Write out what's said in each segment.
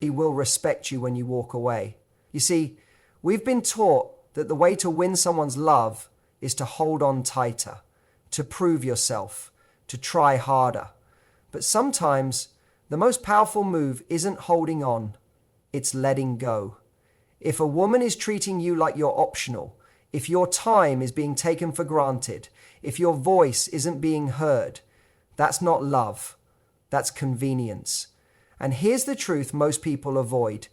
She will respect you when you walk away. You see, we've been taught that the way to win someone's love is to hold on tighter, to prove yourself, to try harder. But sometimes the most powerful move isn't holding on, it's letting go. If a woman is treating you like you're optional, if your time is being taken for granted, if your voice isn't being heard, that's not love, that's convenience. And here's the truth most people avoid.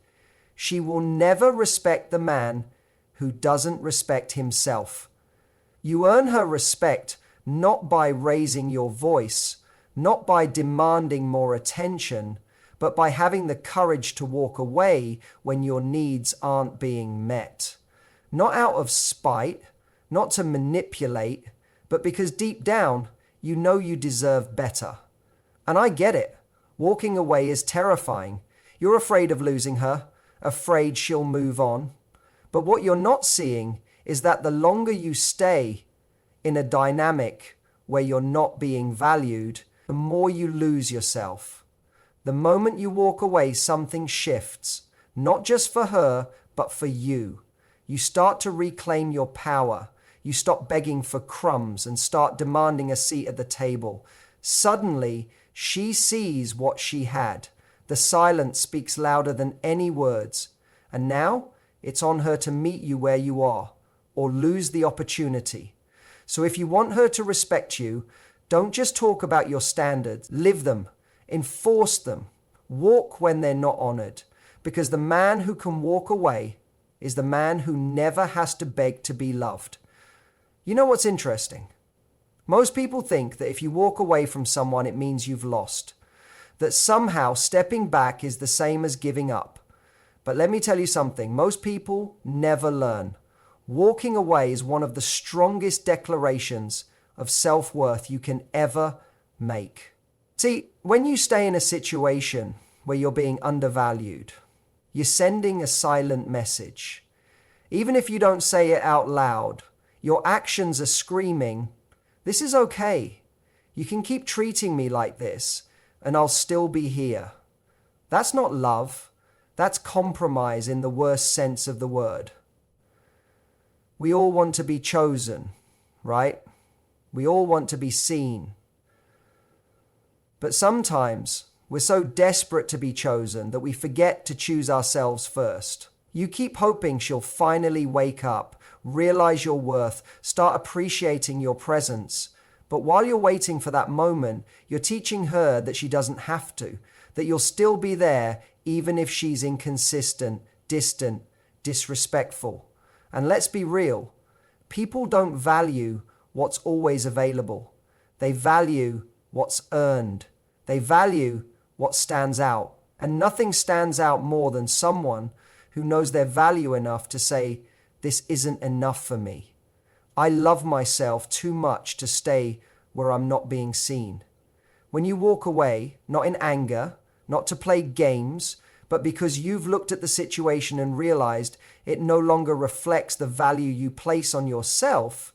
She will never respect the man who doesn't respect himself. You earn her respect not by raising your voice, not by demanding more attention, but by having the courage to walk away when your needs aren't being met. Not out of spite, not to manipulate, but because deep down, you know you deserve better. And I get it. Walking away is terrifying. You're afraid of losing her, afraid she'll move on. But what you're not seeing is that the longer you stay in a dynamic where you're not being valued, the more you lose yourself. The moment you walk away, something shifts, not just for her, but for you. You start to reclaim your power. You stop begging for crumbs and start demanding a seat at the table. Suddenly, she sees what she had. The silence speaks louder than any words. And now, it's on her to meet you where you are, or lose the opportunity. So if you want her to respect you, don't just talk about your standards, live them, enforce them, walk when they're not honored. Because the man who can walk away is the man who never has to beg to be loved. You know what's interesting? Most people think that if you walk away from someone, it means you've lost. That somehow stepping back is the same as giving up. But let me tell you something, most people never learn. Walking away is one of the strongest declarations of self-worth you can ever make. See, when you stay in a situation where you're being undervalued, you're sending a silent message. Even if you don't say it out loud, your actions are screaming, "This is okay. You can keep treating me like this, and I'll still be here." That's not love. That's compromise in the worst sense of the word. We all want to be chosen, right? We all want to be seen. But sometimes we're so desperate to be chosen that we forget to choose ourselves first. You keep hoping she'll finally wake up, realize your worth, start appreciating your presence. But while you're waiting for that moment, you're teaching her that she doesn't have to, that you'll still be there even if she's inconsistent, distant, disrespectful. And let's be real, people don't value what's always available. They value what's earned. They value what stands out. And nothing stands out more than someone who knows their value enough to say, "This isn't enough for me. I love myself too much to stay where I'm not being seen." When you walk away, not in anger, not to play games, but because you've looked at the situation and realized it no longer reflects the value you place on yourself,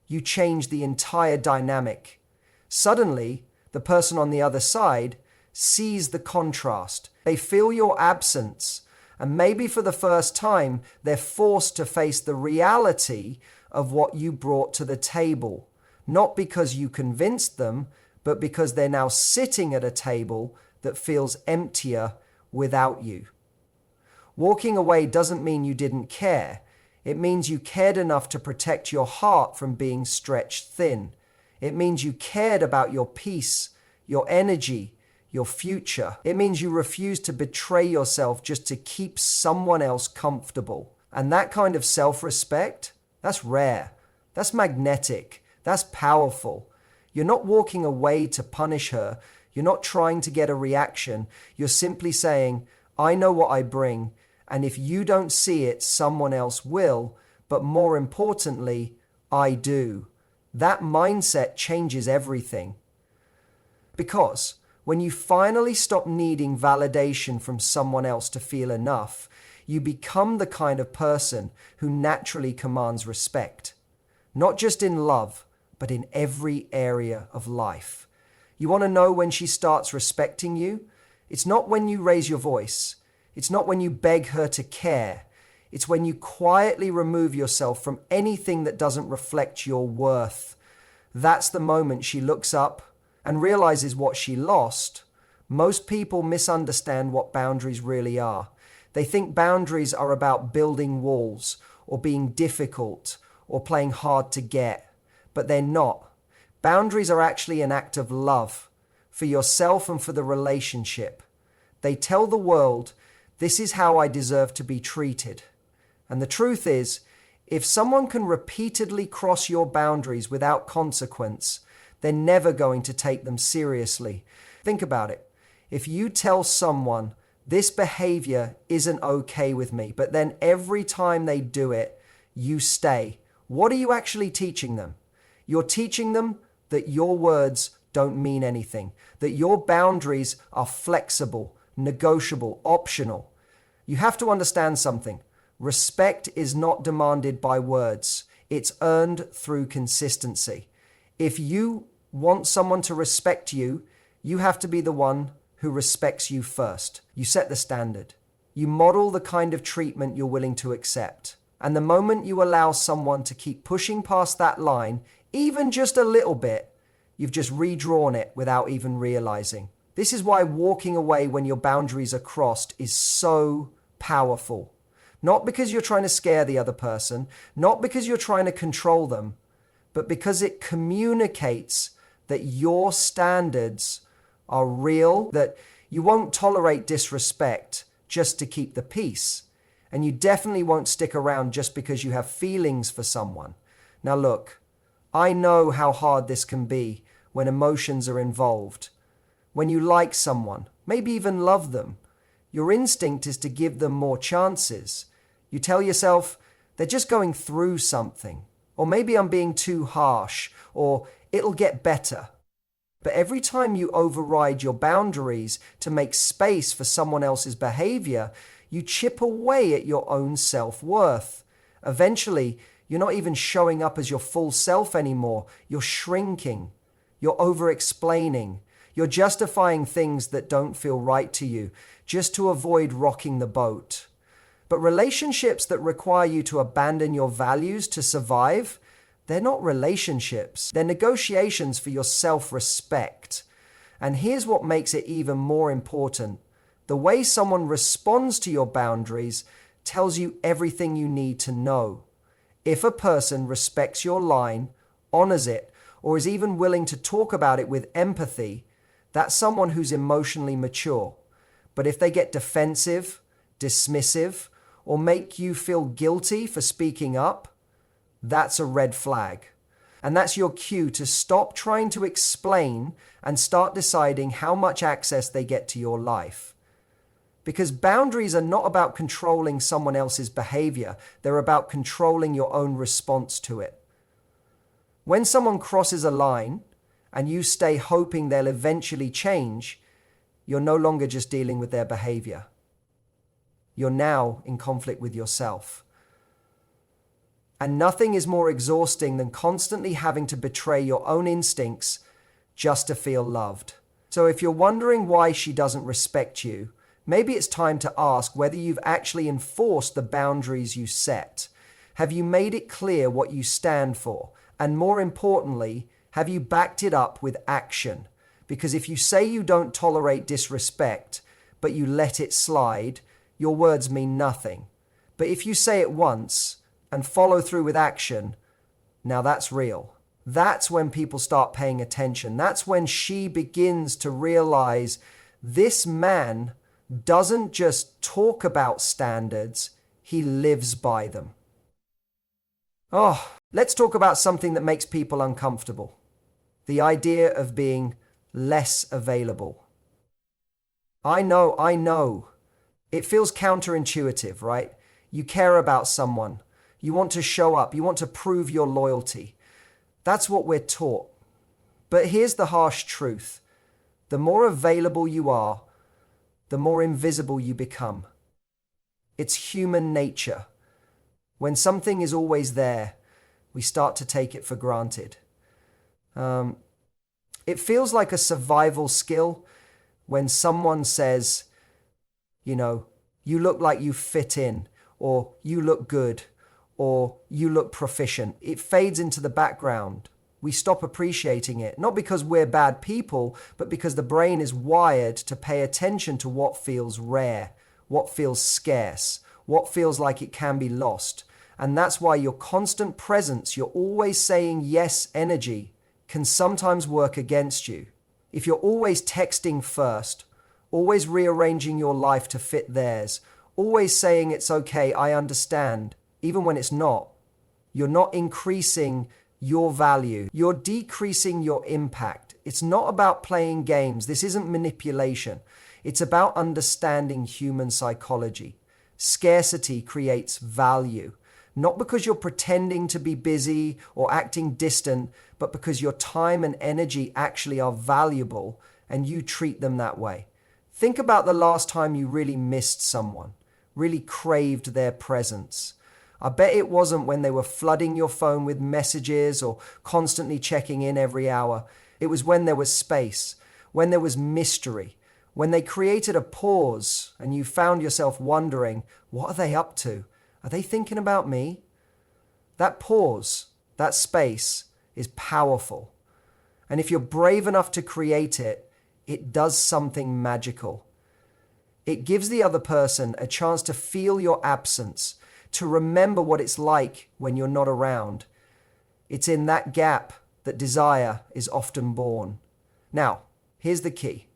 you change the entire dynamic. Suddenly, the person on the other side sees the contrast. They feel your absence, and maybe for the first time, they're forced to face the reality of what you brought to the table, not because you convinced them, but because they're now sitting at a table that feels emptier without you. Walking away doesn't mean you didn't care. It means you cared enough to protect your heart from being stretched thin. It means you cared about your peace, your energy, your future. It means you refused to betray yourself just to keep someone else comfortable. And that kind of self-respect, that's rare. That's magnetic. That's powerful. You're not walking away to punish her. You're not trying to get a reaction. You're simply saying, "I know what I bring, and if you don't see it, someone else will, but more importantly, I do." That mindset changes everything. Because when you finally stop needing validation from someone else to feel enough, you become the kind of person who naturally commands respect. Not just in love, but in every area of life. You want to know when she starts respecting you? It's not when you raise your voice. It's not when you beg her to care. It's when you quietly remove yourself from anything that doesn't reflect your worth. That's the moment she looks up and realizes what she lost. Most people misunderstand what boundaries really are. They think boundaries are about building walls or being difficult or playing hard to get, but they're not. Boundaries are actually an act of love for yourself and for the relationship. They tell the world, this is how I deserve to be treated. And the truth is, if someone can repeatedly cross your boundaries without consequence, they're never going to take them seriously. Think about it. If you tell someone, this behavior isn't okay with me, but then every time they do it, you stay, what are you actually teaching them? You're teaching them that your words don't mean anything, that your boundaries are flexible, negotiable, optional. You have to understand something. Respect is not demanded by words. It's earned through consistency. If you want someone to respect you, you have to be the one who respects you first. You set the standard. You model the kind of treatment you're willing to accept. And the moment you allow someone to keep pushing past that line, even just a little bit, you've just redrawn it without even realizing. This is why walking away when your boundaries are crossed is so powerful. Not because you're trying to scare the other person, not because you're trying to control them, but because it communicates that your standards are real, that you won't tolerate disrespect just to keep the peace. And you definitely won't stick around just because you have feelings for someone. Now look, I know how hard this can be when emotions are involved. When you like someone, maybe even love them, your instinct is to give them more chances. You tell yourself, they're just going through something. Or maybe I'm being too harsh, or it'll get better. But every time you override your boundaries to make space for someone else's behavior, you chip away at your own self-worth. Eventually, you're not even showing up as your full self anymore. You're shrinking. You're over-explaining. You're justifying things that don't feel right to you, just to avoid rocking the boat. But relationships that require you to abandon your values to survive, they're not relationships. They're negotiations for your self-respect. And here's what makes it even more important. The way someone responds to your boundaries tells you everything you need to know. If a person respects your line, honors it, or is even willing to talk about it with empathy, that's someone who's emotionally mature. But if they get defensive, dismissive, or make you feel guilty for speaking up, that's a red flag. And that's your cue to stop trying to explain and start deciding how much access they get to your life. Because boundaries are not about controlling someone else's behavior. They're about controlling your own response to it. When someone crosses a line and you stay hoping they'll eventually change, you're no longer just dealing with their behavior. You're now in conflict with yourself. And nothing is more exhausting than constantly having to betray your own instincts just to feel loved. So if you're wondering why she doesn't respect you, maybe it's time to ask whether you've actually enforced the boundaries you set. Have you made it clear what you stand for? And more importantly, have you backed it up with action? Because if you say you don't tolerate disrespect, but you let it slide, your words mean nothing. But if you say it once and follow through with action, now that's real. That's when people start paying attention. That's when she begins to realize this man doesn't just talk about standards, he lives by them. Let's talk about something that makes people uncomfortable. The idea of being less available. I know. It feels counterintuitive, right? You care about someone. You want to show up. You want to prove your loyalty. That's what we're taught. But here's the harsh truth. The more available you are, the more invisible you become. It's human nature. When something is always there, we start to take it for granted. It feels like a survival skill when someone says, You look like you fit in, or you look good, or you look proficient. It fades into the background. We stop appreciating it, not because we're bad people, but because the brain is wired to pay attention to what feels rare, what feels scarce, what feels like it can be lost. And that's why your constant presence, your always saying yes energy, can sometimes work against you. If you're always texting first, always rearranging your life to fit theirs, always saying it's okay, I understand, even when it's not, you're not increasing your value. You're decreasing your impact. It's not about playing games. This isn't manipulation. It's about understanding human psychology. Scarcity creates value, not because you're pretending to be busy or acting distant, but because your time and energy actually are valuable and you treat them that way. Think about the last time you really missed someone, really craved their presence. I bet it wasn't when they were flooding your phone with messages or constantly checking in every hour. It was when there was space, when there was mystery, when they created a pause and you found yourself wondering, what are they up to? Are they thinking about me? That pause, that space is powerful. And if you're brave enough to create it, it does something magical. It gives the other person a chance to feel your absence, to remember what it's like when you're not around. It's in that gap that desire is often born. Now, here's the key.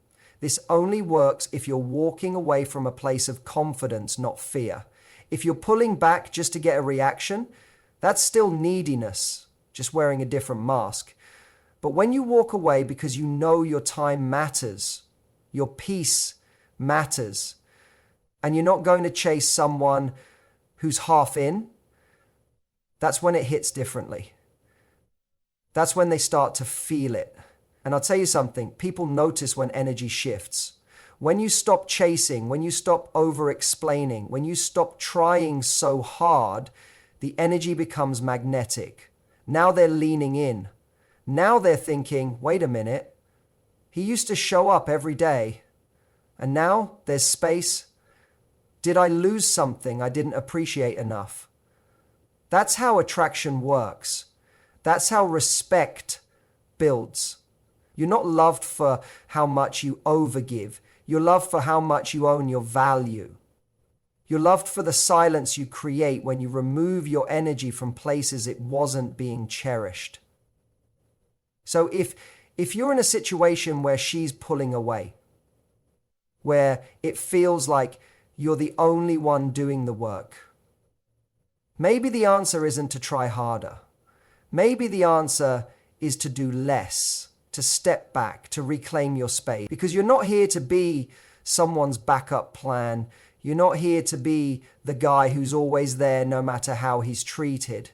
This only works if you're walking away from a place of confidence, not fear. If you're pulling back just to get a reaction, that's still neediness, just wearing a different mask. But when you walk away because you know your time matters, your peace matters, and you're not going to chase someone who's half in, that's when it hits differently. That's when they start to feel it. And I'll tell you something, people notice when energy shifts. When you stop chasing, when you stop over-explaining, when you stop trying so hard, the energy becomes magnetic. Now they're leaning in. Now they're thinking, wait a minute, he used to show up every day, and now there's space. Did I lose something I didn't appreciate enough? That's how attraction works. That's how respect builds. You're not loved for how much you overgive. You're loved for how much you own your value. You're loved for the silence you create when you remove your energy from places it wasn't being cherished. So if you're in a situation where she's pulling away, where it feels like you're the only one doing the work, maybe the answer isn't to try harder. Maybe the answer is to do less, to step back, to reclaim your space. Because you're not here to be someone's backup plan. You're not here to be the guy who's always there no matter how he's treated.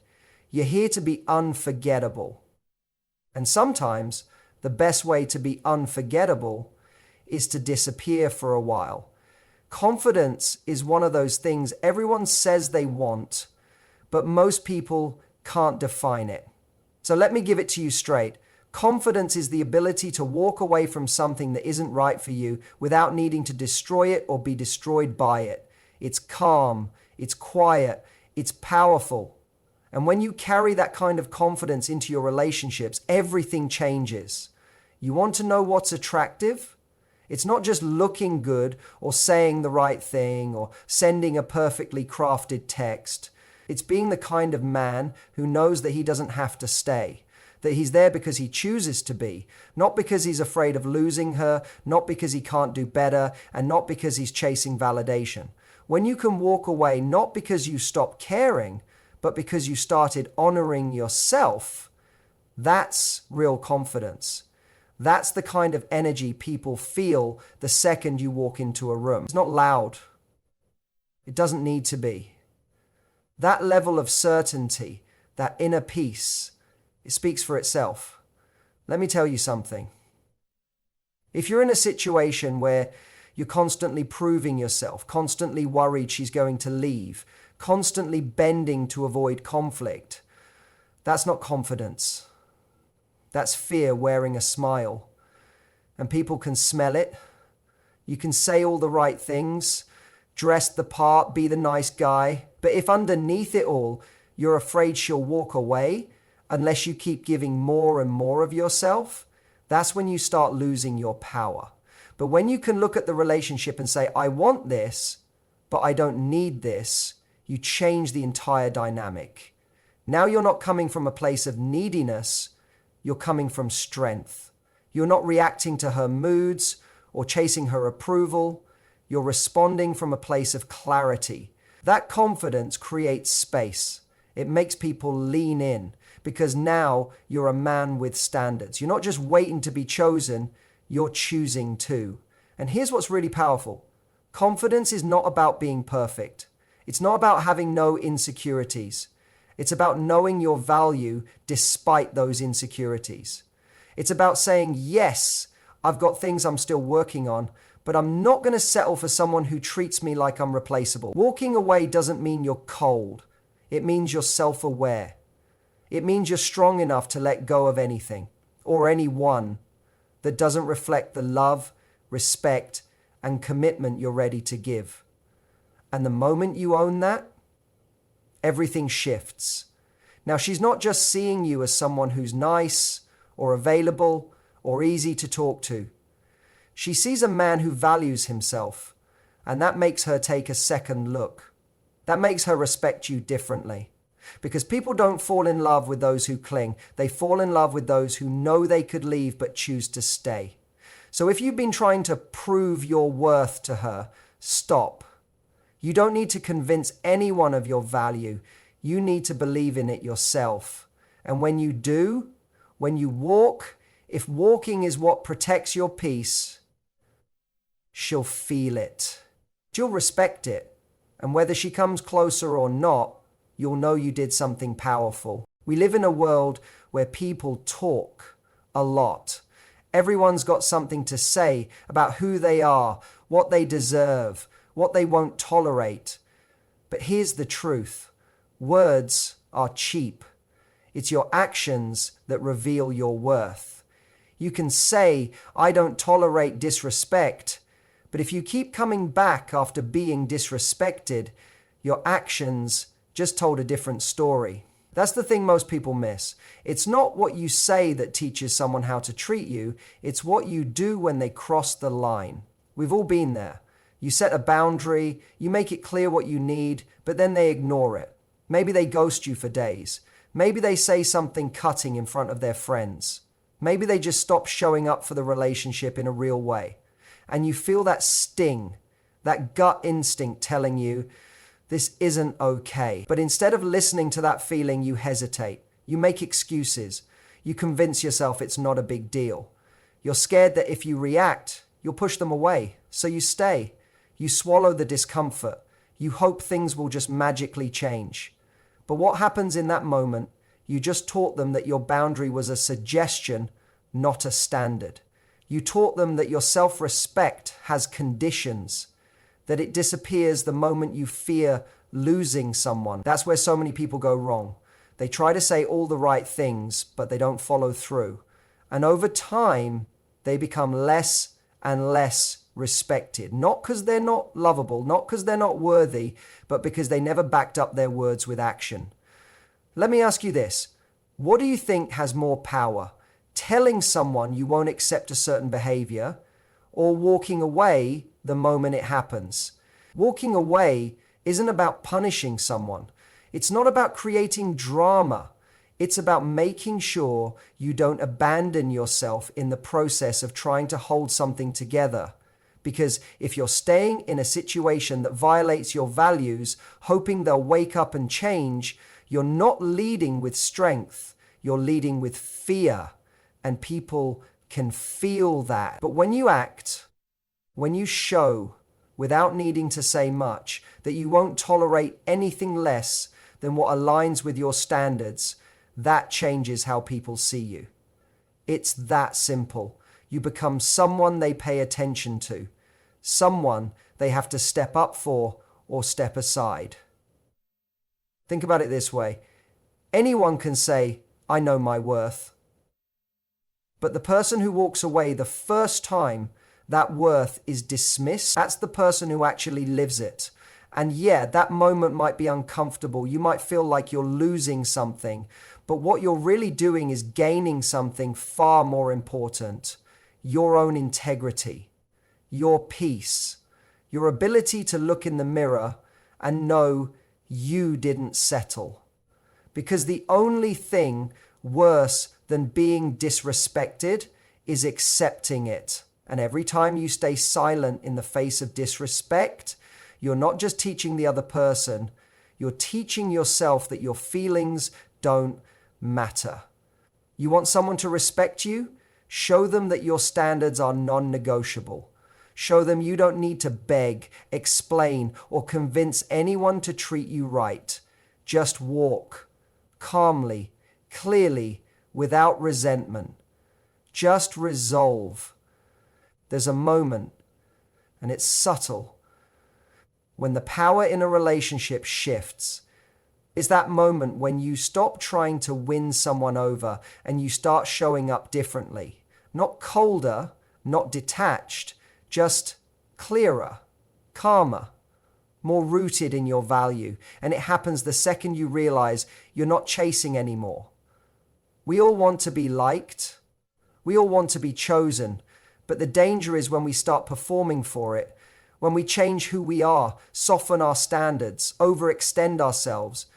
You're here to be unforgettable. And sometimes the best way to be unforgettable is to disappear for a while. Confidence is one of those things everyone says they want, but most people can't define it. So let me give it to you straight. Confidence is the ability to walk away from something that isn't right for you without needing to destroy it or be destroyed by it. It's calm, it's quiet, it's powerful. And when you carry that kind of confidence into your relationships, everything changes. You want to know what's attractive? It's not just looking good or saying the right thing or sending a perfectly crafted text. It's being the kind of man who knows that he doesn't have to stay, that he's there because he chooses to be, not because he's afraid of losing her, not because he can't do better, and not because he's chasing validation. When you can walk away not because you stopped caring, but because you started honoring yourself, that's real confidence. That's the kind of energy people feel the second you walk into a room. It's not loud. It doesn't need to be. That level of certainty, that inner peace, it speaks for itself. Let me tell you something. If you're in a situation where you're constantly proving yourself, constantly worried she's going to leave, constantly bending to avoid conflict, that's not confidence. That's fear wearing a smile. And people can smell it. You can say all the right things, dress the part, be the nice guy. But if underneath it all, you're afraid she'll walk away unless you keep giving more and more of yourself, that's when you start losing your power. But when you can look at the relationship and say, I want this, but I don't need this, you change the entire dynamic. Now you're not coming from a place of neediness, you're coming from strength. You're not reacting to her moods or chasing her approval. You're responding from a place of clarity. That confidence creates space. It makes people lean in because now you're a man with standards. You're not just waiting to be chosen, you're choosing to. And here's what's really powerful. Confidence is not about being perfect. It's not about having no insecurities. It's about knowing your value despite those insecurities. It's about saying, yes, I've got things I'm still working on, but I'm not going to settle for someone who treats me like I'm replaceable. Walking away doesn't mean you're cold. It means you're self-aware. It means you're strong enough to let go of anything or anyone that doesn't reflect the love, respect, and commitment you're ready to give. And the moment you own that, everything shifts. Now, she's not just seeing you as someone who's nice or available or easy to talk to. She sees a man who values himself, and that makes her take a second look. That makes her respect you differently. Because people don't fall in love with those who cling. They fall in love with those who know they could leave but choose to stay. So if you've been trying to prove your worth to her, stop. You don't need to convince anyone of your value. You need to believe in it yourself. And when you do, when you walk, if walking is what protects your peace, she'll feel it. She'll respect it. And whether she comes closer or not, you'll know you did something powerful. We live in a world where people talk a lot. Everyone's got something to say about who they are, what they deserve, what they won't tolerate. But here's the truth. Words are cheap. It's your actions that reveal your worth. You can say, I don't tolerate disrespect, but if you keep coming back after being disrespected, your actions just told a different story. That's the thing most people miss. It's not what you say that teaches someone how to treat you. It's what you do when they cross the line. We've all been there. You set a boundary, you make it clear what you need, but then they ignore it. Maybe they ghost you for days. Maybe they say something cutting in front of their friends. Maybe they just stop showing up for the relationship in a real way. And you feel that sting, that gut instinct telling you, this isn't okay. But instead of listening to that feeling, you hesitate. You make excuses. You convince yourself it's not a big deal. You're scared that if you react, you'll push them away. So you stay. You swallow the discomfort. You hope things will just magically change. But what happens in that moment? You just taught them that your boundary was a suggestion, not a standard. You taught them that your self-respect has conditions, that it disappears the moment you fear losing someone. That's where so many people go wrong. They try to say all the right things, but they don't follow through. And over time, they become less and less respected. Not because they're not lovable, not because they're not worthy, but because they never backed up their words with action. Let me ask you this. What do you think has more power? Telling someone you won't accept a certain behavior or walking away the moment it happens? Walking away isn't about punishing someone. It's not about creating drama. It's about making sure you don't abandon yourself in the process of trying to hold something together. Because if you're staying in a situation that violates your values, hoping they'll wake up and change, you're not leading with strength. You're leading with fear. And people can feel that. But when you act, when you show, without needing to say much, that you won't tolerate anything less than what aligns with your standards, that changes how people see you. It's that simple. You become someone they pay attention to, someone they have to step up for or step aside. Think about it this way. Anyone can say, I know my worth. But the person who walks away the first time that worth is dismissed. That's the person who actually lives it. And yeah, that moment might be uncomfortable. You might feel like you're losing something, but what you're really doing is gaining something far more important: your own integrity, your peace, your ability to look in the mirror and know you didn't settle. Because the only thing worse than being disrespected is accepting it. And every time you stay silent in the face of disrespect, you're not just teaching the other person, you're teaching yourself that your feelings don't matter. You want someone to respect you? Show them that your standards are non-negotiable. Show them you don't need to beg, explain, or convince anyone to treat you right. Just walk calmly, clearly, without resentment. Just resolve. There's a moment, and it's subtle, when the power in a relationship shifts. It's that moment when you stop trying to win someone over and you start showing up differently. Not colder, not detached, just clearer, calmer, more rooted in your value. And it happens the second you realize you're not chasing anymore. We all want to be liked. We all want to be chosen. But the danger is when we start performing for it, when we change who we are, soften our standards, overextend ourselves,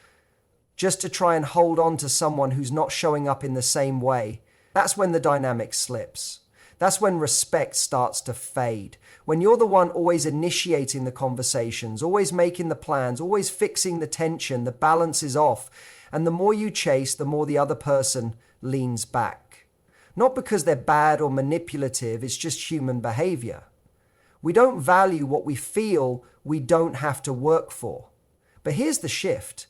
just to try and hold on to someone who's not showing up in the same way. That's when the dynamic slips. That's when respect starts to fade. When you're the one always initiating the conversations, always making the plans, always fixing the tension, the balance is off. And the more you chase, the more the other person leans back. Not because they're bad or manipulative, it's just human behavior. We don't value what we feel we don't have to work for. But here's the shift.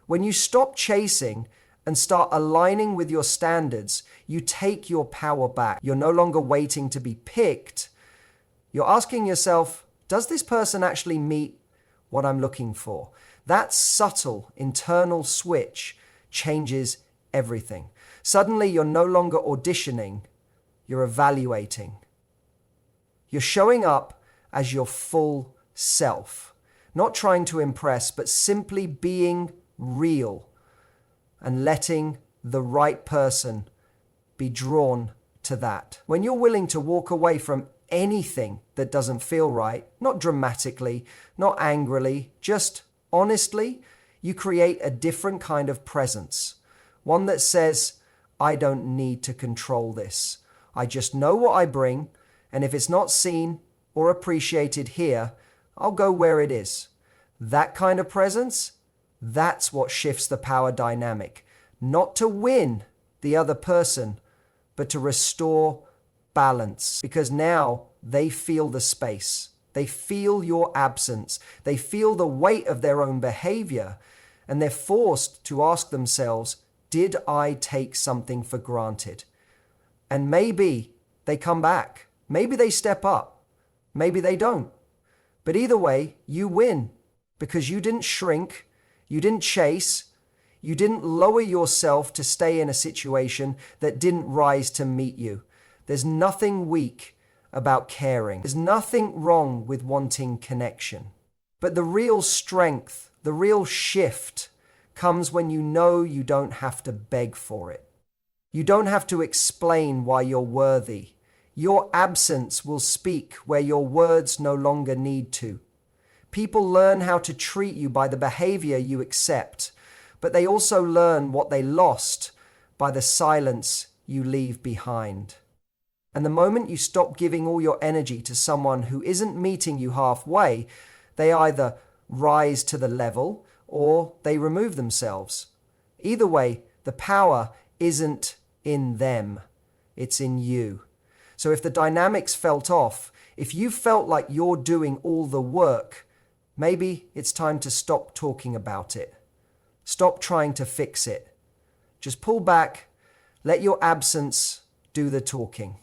When you stop chasing and start aligning with your standards, you take your power back. You're no longer waiting to be picked. You're asking yourself, does this person actually meet what I'm looking for? That subtle internal switch changes everything. Suddenly, you're no longer auditioning, you're evaluating. You're showing up as your full self, not trying to impress, but simply being real and letting the right person be drawn to that. When you're willing to walk away from anything that doesn't feel right, not dramatically, not angrily, just honestly, you create a different kind of presence. One that says, I don't need to control this. I just know what I bring, and if it's not seen or appreciated here, I'll go where it is. That kind of presence, that's what shifts the power dynamic. Not to win the other person, but to restore balance. Because now they feel the space. They feel your absence. They feel the weight of their own behavior. And they're forced to ask themselves, did I take something for granted? And maybe they come back. Maybe they step up. Maybe they don't. But either way, you win because you didn't shrink. You didn't chase. You didn't lower yourself to stay in a situation that didn't rise to meet you. There's nothing weak about caring. There's nothing wrong with wanting connection. But the real strength, the real shift comes when you know you don't have to beg for it. You don't have to explain why you're worthy. Your absence will speak where your words no longer need to. People learn how to treat you by the behavior you accept, but they also learn what they lost by the silence you leave behind. And the moment you stop giving all your energy to someone who isn't meeting you halfway, they either rise to the level or they remove themselves. Either way, the power isn't in them, it's in you. So if the dynamics felt off, if you felt like you're doing all the work, maybe it's time to stop talking about it. Stop trying to fix it. Just pull back, let your absence do the talking.